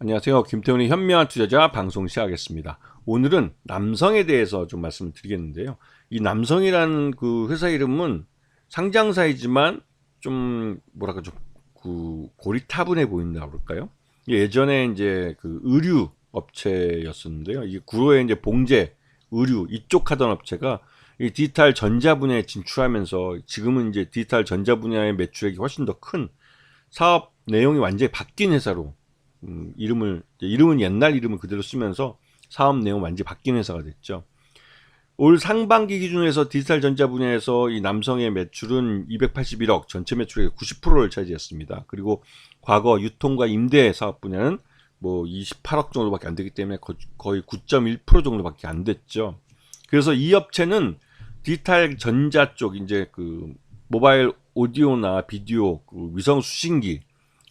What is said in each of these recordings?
안녕하세요. 김태훈의 현명한 투자자 방송 시작하겠습니다. 오늘은 남성에 대해서 좀 말씀을 드리겠는데요. 이 남성이라는 그 회사 이름은 상장사이지만 좀 뭐랄까 좀 그 고리타분해 보인다 그럴까요? 예전에 이제 그 의류 업체였었는데요. 이 구로에 이제 봉제, 의류 이쪽 하던 업체가 이 디지털 전자 분야에 진출하면서 지금은 이제 디지털 전자 분야의 매출액이 훨씬 더 큰 사업 내용이 완전히 바뀐 회사로 이름은 옛날 이름을 그대로 쓰면서 사업 내용 완전히 바뀐 회사가 됐죠. 올 상반기 기준에서 디지털 전자 분야에서 이 남성의 매출은 281억, 전체 매출의 90%를 차지했습니다. 그리고 과거 유통과 임대 사업 분야는 뭐 28억 정도밖에 안 되기 때문에 거의 9.1% 정도밖에 안 됐죠. 그래서 이 업체는 디지털 전자 쪽 이제 그 모바일 오디오나 비디오, 그 위성 수신기,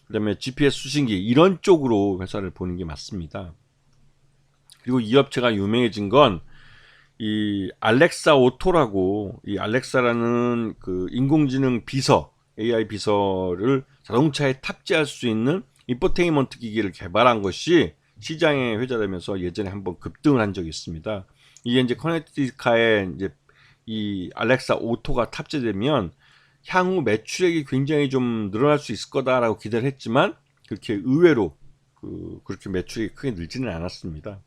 그다음에 GPS 수신기 이런 쪽으로 회사를 보는 게 맞습니다. 그리고 이 업체가 유명해진 건 이 알렉사 오토라고, 이 알렉사라는 그 인공지능 비서, AI 비서를 자동차에 탑재할 수 있는 인포테인먼트 기기를 개발한 것이 시장에 회자되면서 예전에 한번 급등을 한 적이 있습니다. 이게 이제 커넥티드 카에 이제 이 알렉사 오토가 탑재되면 향후 매출액이 굉장히 좀 늘어날 수 있을 거다라고 기대를 했지만 그렇게 의외로 그렇게 매출이 크게 늘지는 않았습니다.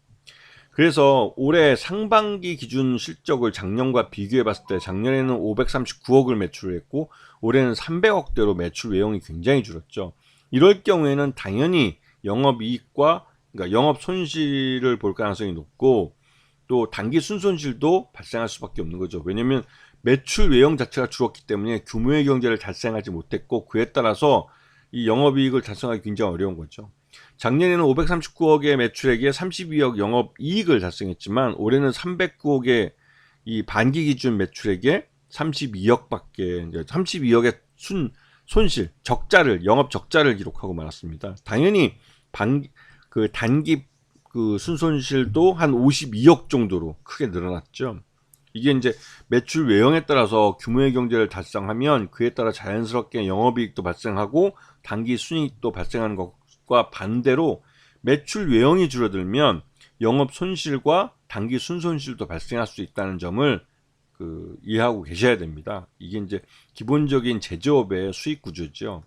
그래서 올해 상반기 기준 실적을 작년과 비교해 봤을 때 작년에는 539억을 매출했고 올해는 300억대로 매출 외형이 굉장히 줄었죠. 이럴 경우에는 당연히 영업이익과 그러니까 영업 손실을 볼 가능성이 높고 또 단기 순손실도 발생할 수밖에 없는 거죠. 왜냐하면 매출 외형 자체가 줄었기 때문에 규모의 경제를 달성하지 못했고 그에 따라서 이 영업이익을 달성하기 굉장히 어려운 거죠. 작년에는 539억의 매출액에 32억 영업이익을 달성했지만 올해는 309억의 이 반기 기준 매출액에 32억밖에 32억의 손실 영업 적자를 기록하고 말았습니다. 당연히 단기 그 순손실도 한 52억 정도로 크게 늘어났죠. 이게 이제 매출 외형에 따라서 규모의 경제를 달성하면 그에 따라 자연스럽게 영업이익도 발생하고 단기 순이익도 발생하는 것과 반대로 매출 외형이 줄어들면 영업 손실과 단기 순손실도 발생할 수 있다는 점을 이해하고 계셔야 됩니다. 이게 이제 기본적인 제조업의 수익 구조죠.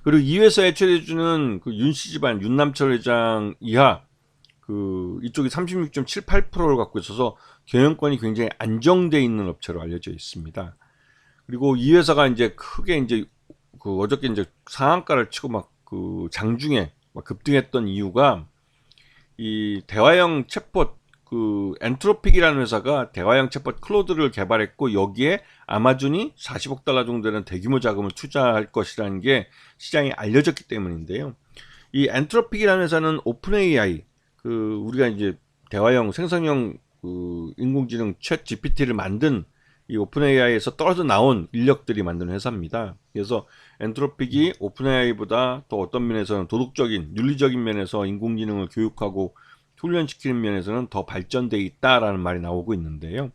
그리고 이 회사의 최대주는 그 윤씨 집안 윤남철 회장 이하 이쪽이 36.78%를 갖고 있어서 경영권이 굉장히 안정돼 있는 업체로 알려져 있습니다. 그리고 이 회사가 이제 크게 이제 어저께 이제 상한가를 치고 막 장중에 막 급등했던 이유가 이 대화형 챗봇 엔트로픽이라는 회사가 대화형 챗봇 클로드를 개발했고 여기에 아마존이 40억 달러 정도 되는 대규모 자금을 투자할 것이라는 게 시장에 알려졌기 때문인데요. 이 엔트로픽이라는 회사는 오픈 AI 우리가 이제 대화형 생성형 인공지능 챗 GPT를 만든 이 오픈 AI에서 떨어져 나온 인력들이 만든 회사입니다. 그래서 엔트로픽이 오픈 AI보다 더 어떤 면에서는 도덕적인 윤리적인 면에서 인공지능을 교육하고 훈련시키는 면에서는 더 발전돼 있다라는 말이 나오고 있는데요.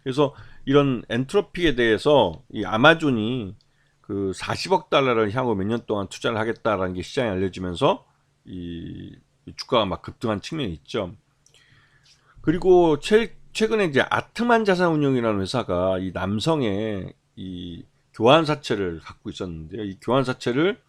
그래서 이런 엔트로픽에 대해서 이 아마존이 40억 달러를 향후 몇 년 동안 투자를 하겠다라는 게 시장에 알려지면서 이 주가가 막 급등한 측면이 있죠. 그리고 최근에 이제 아트만 자산운용이라는 회사가 이 남성의 이 교환사채를 갖고 있었는데요. 이 교환사채를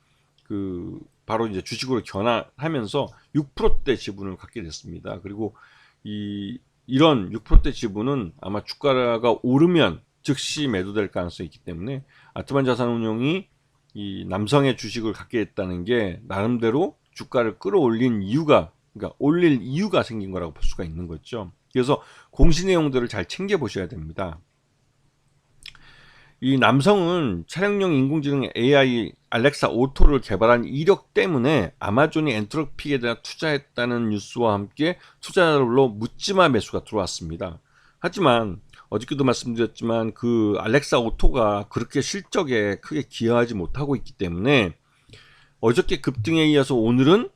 바로 이제 주식으로 변환하면서 6%대 지분을 갖게 됐습니다. 그리고 이런 6%대 지분은 아마 주가가 오르면 즉시 매도될 가능성이 있기 때문에 아트만 자산운용이 이 남성의 주식을 갖게 됐다는 게 나름대로 주가를 끌어올린 그러니까 올릴 이유가 생긴 거라고 볼 수가 있는 거죠. 그래서 공시 내용들을 잘 챙겨 보셔야 됩니다. 이 남성은 차량용 인공지능 AI 알렉사 오토를 개발한 이력 때문에 아마존이 엔트로픽에 대한 투자했다는 뉴스와 함께 투자자로 묻지마 매수가 들어왔습니다. 하지만 어저께도 말씀드렸지만 알렉사 오토가 그렇게 실적에 크게 기여하지 못하고 있기 때문에 어저께 급등에 이어서 오늘은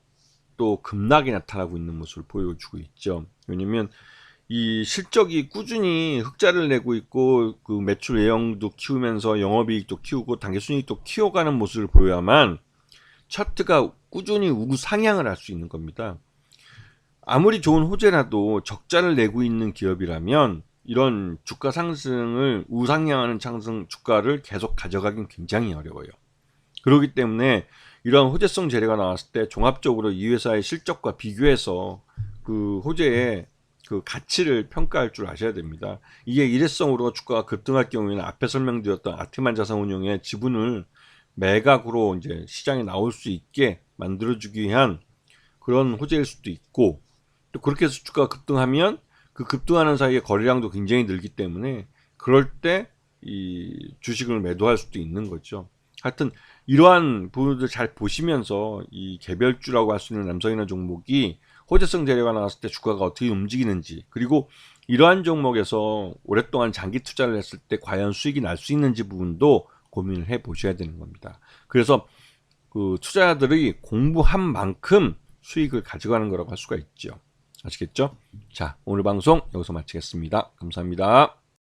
또 급락이 나타나고 있는 모습을 보여주고 있죠. 왜냐면 이 실적이 꾸준히 흑자를 내고 있고 매출 외형도 키우면서 영업이익도 키우고 당기순이익도 키워가는 모습을 보여야만 차트가 꾸준히 우상향을 할 수 있는 겁니다. 아무리 좋은 호재라도 적자를 내고 있는 기업이라면 이런 주가 상승을 우상향하는 상승 주가를 계속 가져가긴 굉장히 어려워요. 그렇기 때문에 이런 호재성 재료가 나왔을 때 종합적으로 이 회사의 실적과 비교해서 그 호재의 그 가치를 평가할 줄 아셔야 됩니다. 이게 일회성으로 주가가 급등할 경우에는 앞에 설명드렸던 아티만 자산운용의 지분을 매각으로 이제 시장에 나올 수 있게 만들어주기 위한 그런 호재일 수도 있고, 또 그렇게 해서 주가가 급등하면 그 급등하는 사이에 거래량도 굉장히 늘기 때문에 그럴 때 이 주식을 매도할 수도 있는 거죠. 하여튼 이러한 부분들 잘 보시면서 이 개별주라고 할 수 있는 남성이나 종목이 호재성 재료가 나왔을 때 주가가 어떻게 움직이는지, 그리고 이러한 종목에서 오랫동안 장기 투자를 했을 때 과연 수익이 날 수 있는지 부분도 고민을 해 보셔야 되는 겁니다. 그래서 그 투자자들이 공부한 만큼 수익을 가져가는 거라고 할 수가 있죠. 아시겠죠? 자, 오늘 방송 여기서 마치겠습니다. 감사합니다.